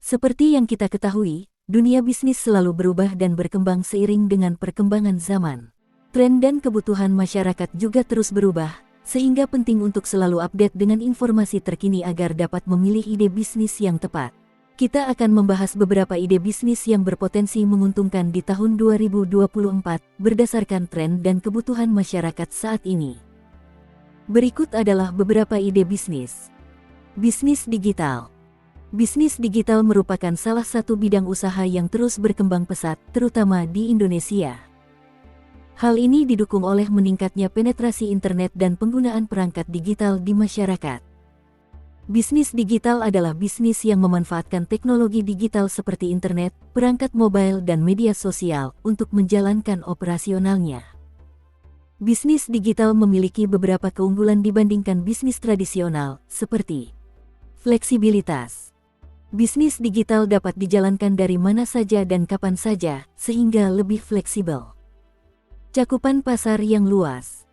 Seperti yang kita ketahui, dunia bisnis selalu berubah dan berkembang seiring dengan perkembangan zaman. Tren dan kebutuhan masyarakat juga terus berubah, sehingga penting untuk selalu update dengan informasi terkini agar dapat memilih ide bisnis yang tepat. Kita akan membahas beberapa ide bisnis yang berpotensi menguntungkan di tahun 2024 berdasarkan tren dan kebutuhan masyarakat saat ini. Berikut adalah beberapa ide bisnis. Bisnis digital. Bisnis digital merupakan salah satu bidang usaha yang terus berkembang pesat, terutama di Indonesia. Hal ini didukung oleh meningkatnya penetrasi internet dan penggunaan perangkat digital di masyarakat. Bisnis digital adalah bisnis yang memanfaatkan teknologi digital seperti internet, perangkat mobile dan media sosial untuk menjalankan operasionalnya. Bisnis digital memiliki beberapa keunggulan dibandingkan bisnis tradisional, seperti fleksibilitas. Bisnis digital dapat dijalankan dari mana saja dan kapan saja, sehingga lebih fleksibel. Cakupan pasar yang luas.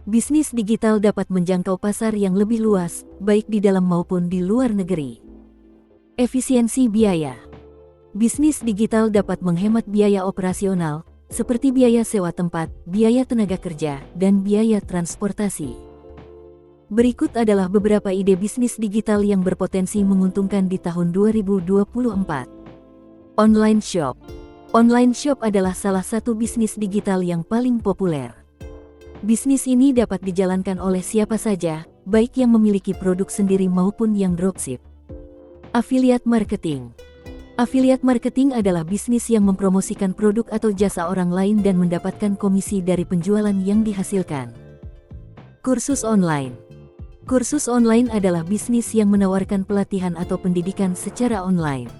Bisnis digital dapat menjangkau pasar yang lebih luas, baik di dalam maupun di luar negeri. Efisiensi biaya. Bisnis digital dapat menghemat biaya operasional, seperti biaya sewa tempat, biaya tenaga kerja, dan biaya transportasi. Berikut adalah beberapa ide bisnis digital yang berpotensi menguntungkan di tahun 2024. Online shop. Online shop adalah salah satu bisnis digital yang paling populer. Bisnis ini dapat dijalankan oleh siapa saja, baik yang memiliki produk sendiri maupun yang dropship. Affiliate marketing. Affiliate marketing adalah bisnis yang mempromosikan produk atau jasa orang lain dan mendapatkan komisi dari penjualan yang dihasilkan. Kursus online. Kursus online adalah bisnis yang menawarkan pelatihan atau pendidikan secara online.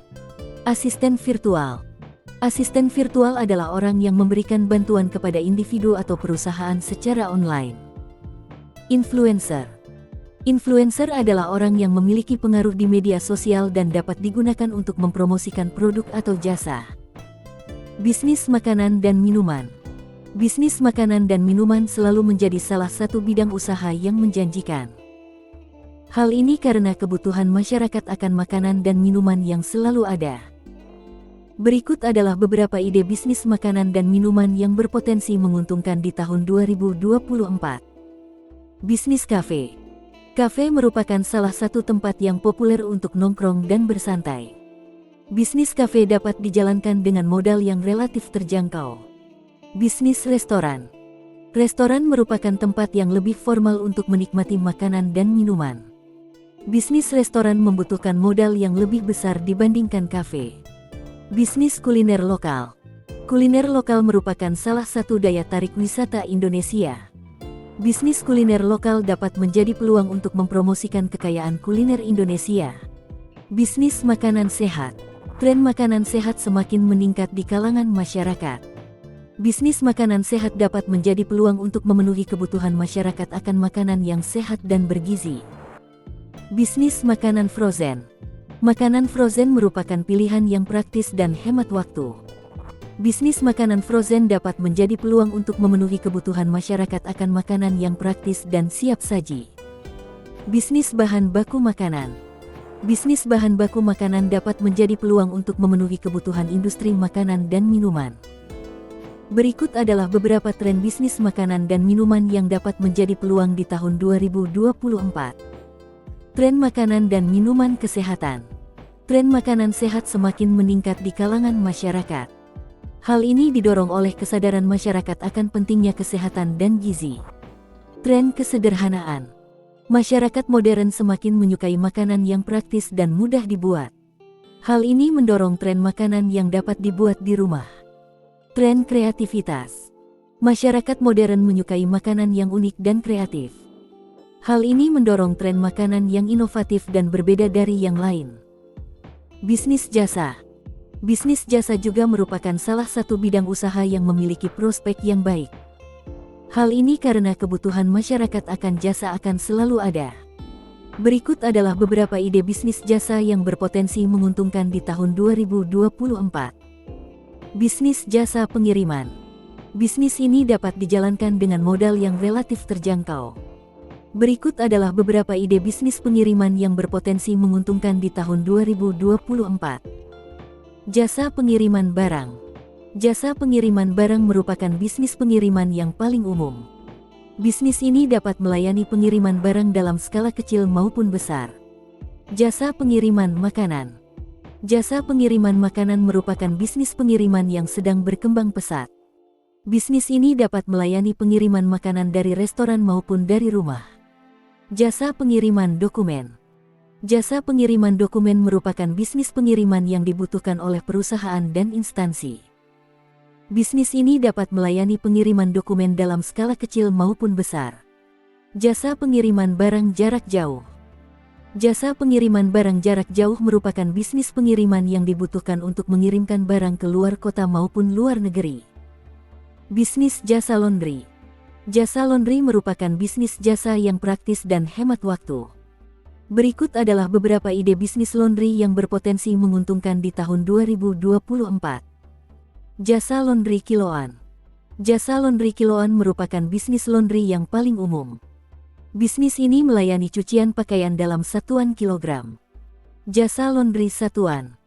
Asisten virtual. Asisten virtual adalah orang yang memberikan bantuan kepada individu atau perusahaan secara online. Influencer. Influencer adalah orang yang memiliki pengaruh di media sosial dan dapat digunakan untuk mempromosikan produk atau jasa. Bisnis makanan dan minuman. Bisnis makanan dan minuman selalu menjadi salah satu bidang usaha yang menjanjikan. Hal ini karena kebutuhan masyarakat akan makanan dan minuman yang selalu ada. Berikut adalah beberapa ide bisnis makanan dan minuman yang berpotensi menguntungkan di tahun 2024. Bisnis kafe. Kafe merupakan salah satu tempat yang populer untuk nongkrong dan bersantai. Bisnis kafe dapat dijalankan dengan modal yang relatif terjangkau. Bisnis restoran. Restoran merupakan tempat yang lebih formal untuk menikmati makanan dan minuman. Bisnis restoran membutuhkan modal yang lebih besar dibandingkan kafe. Bisnis kuliner lokal. Kuliner lokal merupakan salah satu daya tarik wisata Indonesia. Bisnis kuliner lokal dapat menjadi peluang untuk mempromosikan kekayaan kuliner Indonesia. Bisnis makanan sehat. Tren makanan sehat semakin meningkat di kalangan masyarakat. Bisnis makanan sehat dapat menjadi peluang untuk memenuhi kebutuhan masyarakat akan makanan yang sehat dan bergizi. Bisnis makanan frozen. Makanan frozen merupakan pilihan yang praktis dan hemat waktu. Bisnis makanan frozen dapat menjadi peluang untuk memenuhi kebutuhan masyarakat akan makanan yang praktis dan siap saji. Bisnis bahan baku makanan. Bisnis bahan baku makanan dapat menjadi peluang untuk memenuhi kebutuhan industri makanan dan minuman. Berikut adalah beberapa tren bisnis makanan dan minuman yang dapat menjadi peluang di tahun 2024. Tren makanan dan minuman kesehatan. Tren makanan sehat semakin meningkat di kalangan masyarakat. Hal ini didorong oleh kesadaran masyarakat akan pentingnya kesehatan dan gizi. Tren kesederhanaan. Masyarakat modern semakin menyukai makanan yang praktis dan mudah dibuat. Hal ini mendorong tren makanan yang dapat dibuat di rumah. Tren kreativitas. Masyarakat modern menyukai makanan yang unik dan kreatif. Hal ini mendorong tren makanan yang inovatif dan berbeda dari yang lain. Bisnis jasa. Bisnis jasa juga merupakan salah satu bidang usaha yang memiliki prospek yang baik. Hal ini karena kebutuhan masyarakat akan jasa akan selalu ada. Berikut adalah beberapa ide bisnis jasa yang berpotensi menguntungkan di tahun 2024. Bisnis jasa pengiriman. Bisnis ini dapat dijalankan dengan modal yang relatif terjangkau. Berikut adalah beberapa ide bisnis pengiriman yang berpotensi menguntungkan di tahun 2024. Jasa pengiriman barang. Jasa pengiriman barang merupakan bisnis pengiriman yang paling umum. Bisnis ini dapat melayani pengiriman barang dalam skala kecil maupun besar. Jasa pengiriman makanan. Jasa pengiriman makanan merupakan bisnis pengiriman yang sedang berkembang pesat. Bisnis ini dapat melayani pengiriman makanan dari restoran maupun dari rumah. Jasa pengiriman dokumen. Jasa pengiriman dokumen merupakan bisnis pengiriman yang dibutuhkan oleh perusahaan dan instansi. Bisnis ini dapat melayani pengiriman dokumen dalam skala kecil maupun besar. Jasa pengiriman barang jarak jauh. Jasa pengiriman barang jarak jauh merupakan bisnis pengiriman yang dibutuhkan untuk mengirimkan barang ke luar kota maupun luar negeri. Bisnis jasa laundry. Jasa laundry merupakan bisnis jasa yang praktis dan hemat waktu. Berikut adalah beberapa ide bisnis laundry yang berpotensi menguntungkan di tahun 2024. Jasa laundry kiloan. Jasa laundry kiloan merupakan bisnis laundry yang paling umum. Bisnis ini melayani cucian pakaian dalam satuan kilogram. Jasa laundry satuan.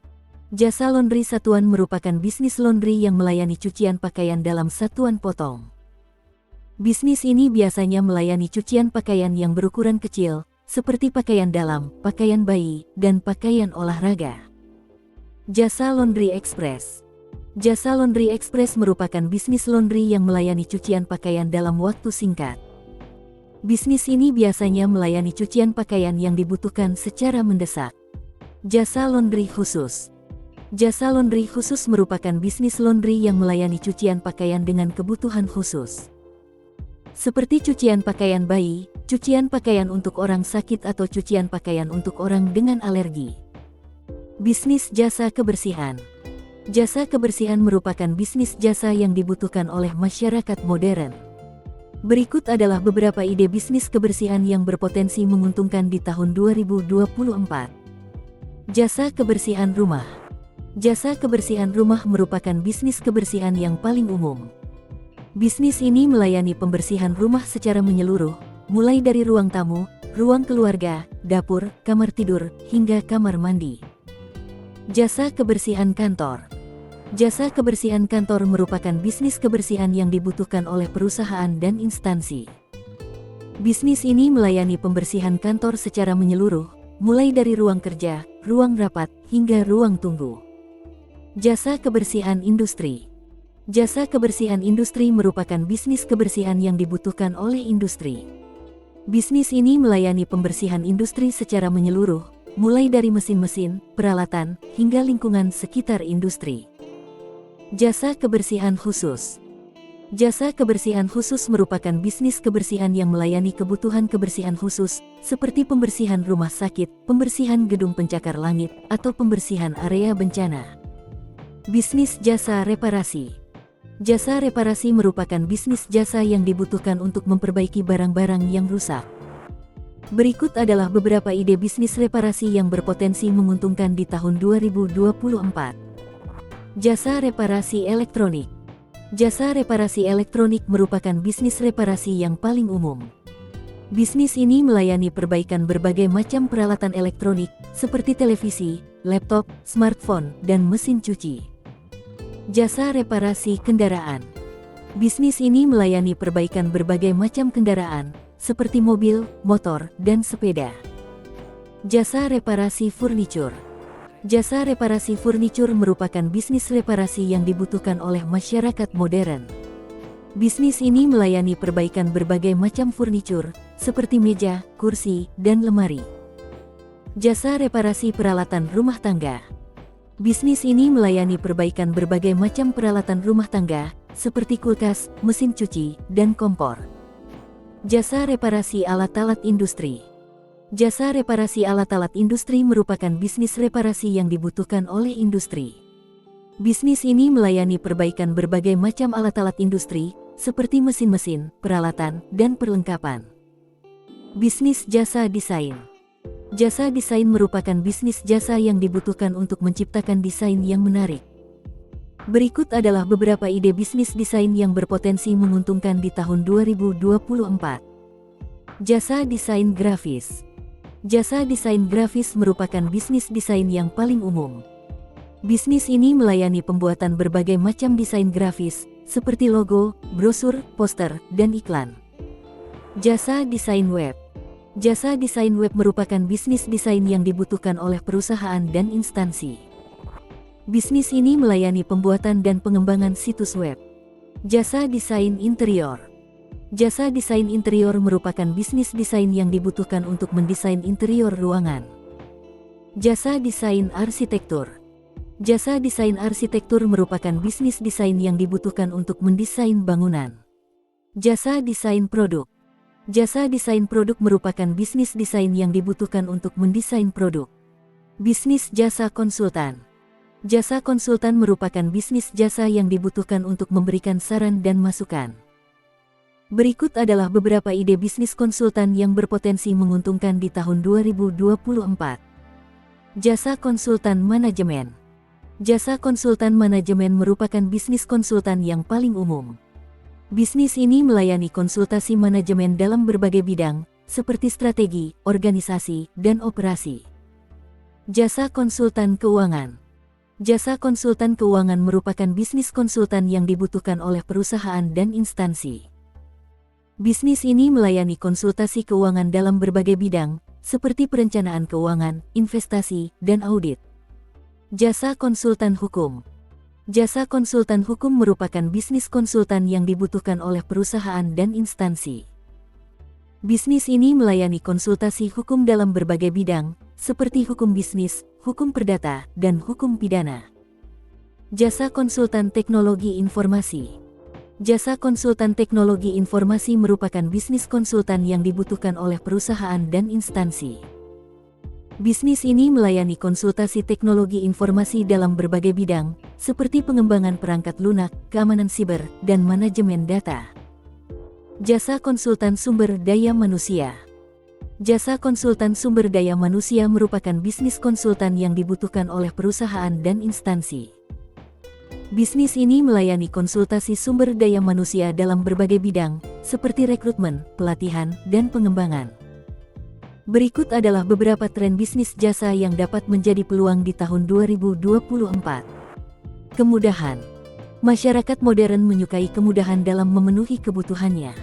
Jasa laundry satuan merupakan bisnis laundry yang melayani cucian pakaian dalam satuan potong. Bisnis ini biasanya melayani cucian pakaian yang berukuran kecil, seperti pakaian dalam, pakaian bayi, dan pakaian olahraga. Jasa laundry express. Jasa laundry express merupakan bisnis laundry yang melayani cucian pakaian dalam waktu singkat. Bisnis ini biasanya melayani cucian pakaian yang dibutuhkan secara mendesak. Jasa laundry khusus. Jasa laundry khusus merupakan bisnis laundry yang melayani cucian pakaian dengan kebutuhan khusus. Seperti cucian pakaian bayi, cucian pakaian untuk orang sakit atau cucian pakaian untuk orang dengan alergi. Bisnis jasa kebersihan. Jasa kebersihan merupakan bisnis jasa yang dibutuhkan oleh masyarakat modern. Berikut adalah beberapa ide bisnis kebersihan yang berpotensi menguntungkan di tahun 2024. Jasa kebersihan rumah. Jasa kebersihan rumah merupakan bisnis kebersihan yang paling umum. Bisnis ini melayani pembersihan rumah secara menyeluruh, mulai dari ruang tamu, ruang keluarga, dapur, kamar tidur, hingga kamar mandi. Jasa kebersihan kantor. Jasa kebersihan kantor merupakan bisnis kebersihan yang dibutuhkan oleh perusahaan dan instansi. Bisnis ini melayani pembersihan kantor secara menyeluruh, mulai dari ruang kerja, ruang rapat, hingga ruang tunggu. Jasa kebersihan industri. Jasa kebersihan industri merupakan bisnis kebersihan yang dibutuhkan oleh industri. Bisnis ini melayani pembersihan industri secara menyeluruh, mulai dari mesin-mesin, peralatan, hingga lingkungan sekitar industri. Jasa kebersihan khusus. Jasa kebersihan khusus merupakan bisnis kebersihan yang melayani kebutuhan kebersihan khusus, seperti pembersihan rumah sakit, pembersihan gedung pencakar langit, atau pembersihan area bencana. Bisnis jasa reparasi. Jasa reparasi merupakan bisnis jasa yang dibutuhkan untuk memperbaiki barang-barang yang rusak. Berikut adalah beberapa ide bisnis reparasi yang berpotensi menguntungkan di tahun 2024. Jasa reparasi elektronik. Jasa reparasi elektronik merupakan bisnis reparasi yang paling umum. Bisnis ini melayani perbaikan berbagai macam peralatan elektronik, seperti televisi, laptop, smartphone, dan mesin cuci. Jasa reparasi kendaraan. Bisnis ini melayani perbaikan berbagai macam kendaraan, seperti mobil, motor, dan sepeda. Jasa reparasi furnitur. Jasa reparasi furnitur merupakan bisnis reparasi yang dibutuhkan oleh masyarakat modern. Bisnis ini melayani perbaikan berbagai macam furnitur, seperti meja, kursi, dan lemari. Jasa reparasi peralatan rumah tangga. Bisnis ini melayani perbaikan berbagai macam peralatan rumah tangga, seperti kulkas, mesin cuci, dan kompor. Jasa reparasi alat-alat industri. Jasa reparasi alat-alat industri merupakan bisnis reparasi yang dibutuhkan oleh industri. Bisnis ini melayani perbaikan berbagai macam alat-alat industri, seperti mesin-mesin, peralatan, dan perlengkapan. Bisnis jasa desain. Jasa desain merupakan bisnis jasa yang dibutuhkan untuk menciptakan desain yang menarik. Berikut adalah beberapa ide bisnis desain yang berpotensi menguntungkan di tahun 2024. Jasa desain grafis. Jasa desain grafis merupakan bisnis desain yang paling umum. Bisnis ini melayani pembuatan berbagai macam desain grafis, seperti logo, brosur, poster, dan iklan. Jasa desain web. Jasa desain web merupakan bisnis desain yang dibutuhkan oleh perusahaan dan instansi. Bisnis ini melayani pembuatan dan pengembangan situs web. Jasa desain interior. Jasa desain interior merupakan bisnis desain yang dibutuhkan untuk mendesain interior ruangan. Jasa desain arsitektur. Jasa desain arsitektur merupakan bisnis desain yang dibutuhkan untuk mendesain bangunan. Jasa desain produk. Jasa desain produk merupakan bisnis desain yang dibutuhkan untuk mendesain produk. Bisnis jasa konsultan. Jasa konsultan merupakan bisnis jasa yang dibutuhkan untuk memberikan saran dan masukan. Berikut adalah beberapa ide bisnis konsultan yang berpotensi menguntungkan di tahun 2024. Jasa konsultan manajemen. Jasa konsultan manajemen merupakan bisnis konsultan yang paling umum. Bisnis ini melayani konsultasi manajemen dalam berbagai bidang, seperti strategi, organisasi, dan operasi. Jasa konsultan keuangan. Jasa konsultan keuangan merupakan bisnis konsultan yang dibutuhkan oleh perusahaan dan instansi. Bisnis ini melayani konsultasi keuangan dalam berbagai bidang, seperti perencanaan keuangan, investasi, dan audit. Jasa konsultan hukum. Jasa konsultan hukum merupakan bisnis konsultan yang dibutuhkan oleh perusahaan dan instansi. Bisnis ini melayani konsultasi hukum dalam berbagai bidang, seperti hukum bisnis, hukum perdata, dan hukum pidana. Jasa konsultan teknologi informasi. Jasa konsultan teknologi informasi merupakan bisnis konsultan yang dibutuhkan oleh perusahaan dan instansi. Bisnis ini melayani konsultasi teknologi informasi dalam berbagai bidang, seperti pengembangan perangkat lunak, keamanan siber, dan manajemen data. Jasa konsultan sumber daya manusia. Jasa konsultan sumber daya manusia merupakan bisnis konsultan yang dibutuhkan oleh perusahaan dan instansi. Bisnis ini melayani konsultasi sumber daya manusia dalam berbagai bidang, seperti rekrutmen, pelatihan, dan pengembangan. Berikut adalah beberapa tren bisnis jasa yang dapat menjadi peluang di tahun 2024. Kemudahan. Masyarakat modern menyukai kemudahan dalam memenuhi kebutuhannya.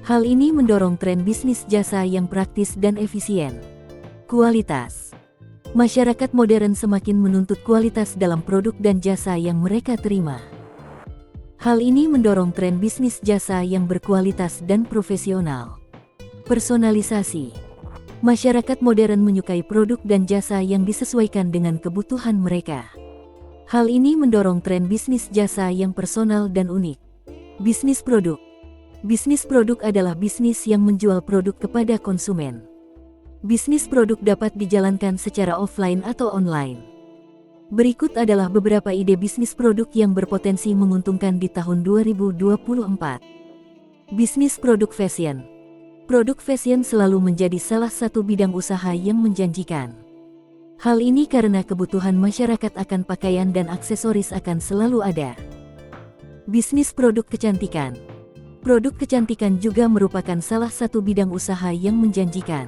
Hal ini mendorong tren bisnis jasa yang praktis dan efisien. Kualitas. Masyarakat modern semakin menuntut kualitas dalam produk dan jasa yang mereka terima. Hal ini mendorong tren bisnis jasa yang berkualitas dan profesional. Personalisasi. Masyarakat modern menyukai produk dan jasa yang disesuaikan dengan kebutuhan mereka. Hal ini mendorong tren bisnis jasa yang personal dan unik. Bisnis produk. Bisnis produk adalah bisnis yang menjual produk kepada konsumen. Bisnis produk dapat dijalankan secara offline atau online. Berikut adalah beberapa ide bisnis produk yang berpotensi menguntungkan di tahun 2024. Bisnis produk fashion. Produk fashion selalu menjadi salah satu bidang usaha yang menjanjikan. Hal ini karena kebutuhan masyarakat akan pakaian dan aksesoris akan selalu ada. Bisnis produk kecantikan. Produk kecantikan juga merupakan salah satu bidang usaha yang menjanjikan.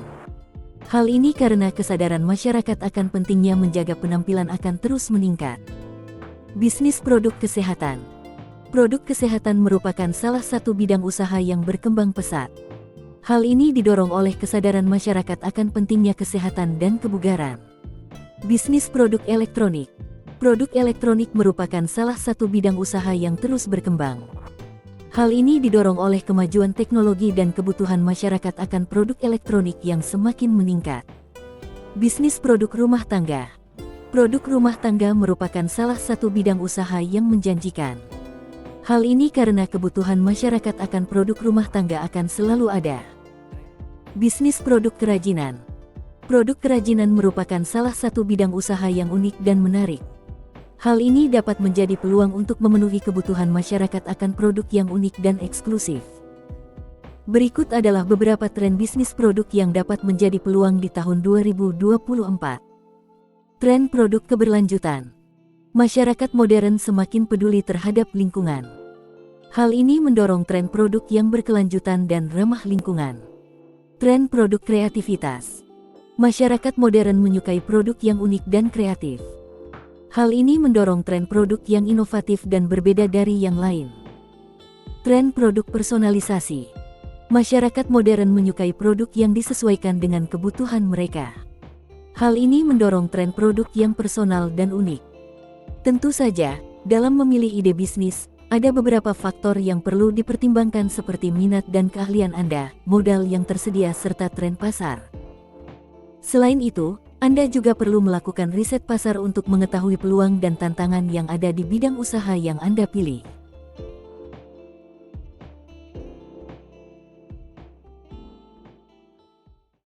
Hal ini karena kesadaran masyarakat akan pentingnya menjaga penampilan akan terus meningkat. Bisnis produk kesehatan. Produk kesehatan merupakan salah satu bidang usaha yang berkembang pesat. Hal ini didorong oleh kesadaran masyarakat akan pentingnya kesehatan dan kebugaran. Bisnis produk elektronik. Produk elektronik merupakan salah satu bidang usaha yang terus berkembang. Hal ini didorong oleh kemajuan teknologi dan kebutuhan masyarakat akan produk elektronik yang semakin meningkat. Bisnis produk rumah tangga. Produk rumah tangga merupakan salah satu bidang usaha yang menjanjikan. Hal ini karena kebutuhan masyarakat akan produk rumah tangga akan selalu ada. Bisnis produk kerajinan. Produk kerajinan merupakan salah satu bidang usaha yang unik dan menarik. Hal ini dapat menjadi peluang untuk memenuhi kebutuhan masyarakat akan produk yang unik dan eksklusif. Berikut adalah beberapa tren bisnis produk yang dapat menjadi peluang di tahun 2024. Tren produk keberlanjutan. Masyarakat modern semakin peduli terhadap lingkungan. Hal ini mendorong tren produk yang berkelanjutan dan ramah lingkungan. Tren produk kreativitas. Masyarakat modern menyukai produk yang unik dan kreatif. Hal ini mendorong tren produk yang inovatif dan berbeda dari yang lain. Tren produk personalisasi. Masyarakat modern menyukai produk yang disesuaikan dengan kebutuhan mereka. Hal ini mendorong tren produk yang personal dan unik. Tentu saja, dalam memilih ide bisnis, ada beberapa faktor yang perlu dipertimbangkan seperti minat dan keahlian Anda, modal yang tersedia serta tren pasar. Selain itu, Anda juga perlu melakukan riset pasar untuk mengetahui peluang dan tantangan yang ada di bidang usaha yang Anda pilih.